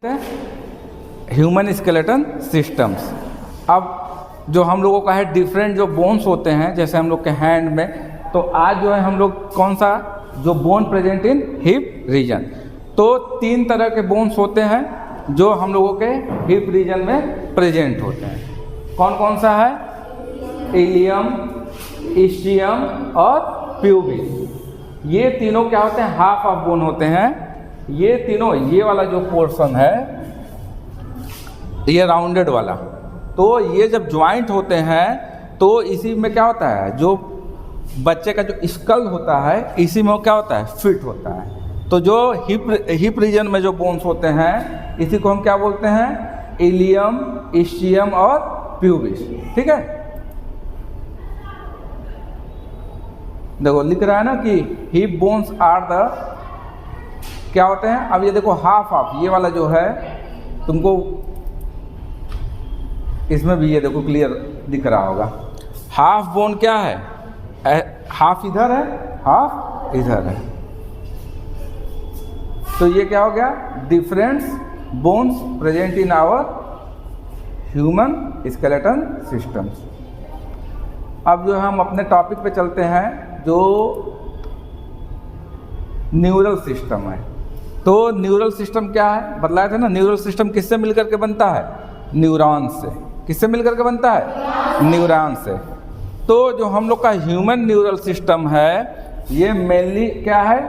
Human skeleton systems. अब जो हम लोगों का है डिफरेंट जो बोन्स होते हैं, जैसे हम लोग के हैंड में, तो आज जो है हम लोग कौन सा जो bone present in hip region, तो 3 तरह के बोन्स होते हैं जो हम लोगों के हिप रीजन में प्रेजेंट होते हैं। कौन कौन सा है? इलियम, इस्चियम और प्यूबिस। ये तीनों क्या होते हैं? हाफ ऑफ बोन होते हैं। ये तीनों, ये वाला जो पोर्शन है ये राउंडेड वाला, तो ये जब ज्वाइंट होते हैं तो इसी में क्या होता है, जो बच्चे का जो स्कल होता है इसी में क्या होता है, फिट होता है। तो जो हिप रीजन में जो बोन्स होते हैं इसी को हम क्या बोलते हैं? इलियम, इस्चियम और प्यूबिस। ठीक है, देखो लिख रहा है ना कि हिप बोन्स आर द क्या होते हैं। अब ये देखो हाफ ऑफ, ये वाला जो है तुमको इसमें भी ये देखो क्लियर दिख रहा होगा। हाफ बोन क्या है? हाफ इधर है, हाफ इधर है, तो ये क्या हो गया? Different bones present in our human skeleton systems. अब जो हम अपने टॉपिक पे चलते हैं, जो न्यूरल सिस्टम है। तो न्यूरल सिस्टम क्या है? बतलाया था ना, न्यूरल सिस्टम किससे मिलकर के बनता है? न्यूरॉन से। किससे मिलकर के बनता है? न्यूरॉन से। तो जो हम लोग का ह्यूमन न्यूरल सिस्टम है ये मेनली क्या है,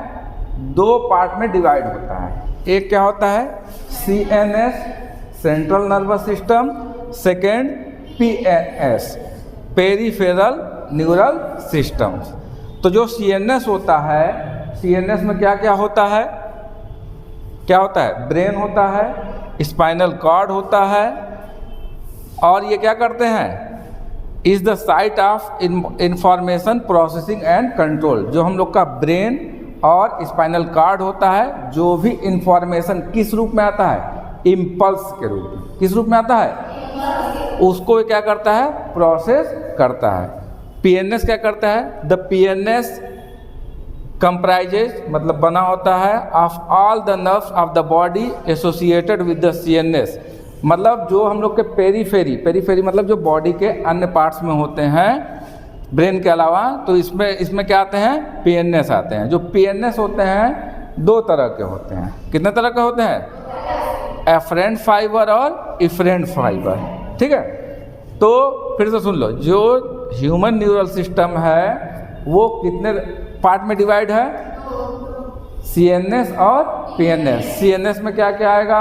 2 पार्ट में डिवाइड होता है। एक क्या होता है? CNS central nervous system, second PNS peripheral neural systems. तो जो CNS होता है, CNS में क्या क्या होता है? क्या होता है? ब्रेन होता है, स्पाइनल कॉर्ड होता है, और ये क्या करते हैं? Is the site of information processing and control. जो हम लोग का ब्रेन और स्पाइनल कॉर्ड होता है, जो भी इंफॉर्मेशन किस रूप में आता है? इम्पल्स के रूप में। किस रूप में आता है? उसको क्या करता है? प्रोसेस करता है। PNS क्या करता है? द PNS कंप्राइजेज, मतलब बना होता है, of all the nerves of the body associated with the CNS। मतलब जो हम लोग के पेरीफेरी मतलब जो बॉडी के अन्य पार्ट्स में होते हैं ब्रेन के अलावा, तो इसमें क्या आते हैं? PNS आते हैं। जो PNS होते हैं 2 तरह के होते हैं। कितने तरह के होते हैं? एफरेंट फाइबर और इफरेंट फाइबर। ठीक है, तो फिर से सुन लो, जो ह्यूमन न्यूरल सिस्टम है वो कितने पार्ट में डिवाइड है? CNS और PNS। CNS में क्या क्या आएगा?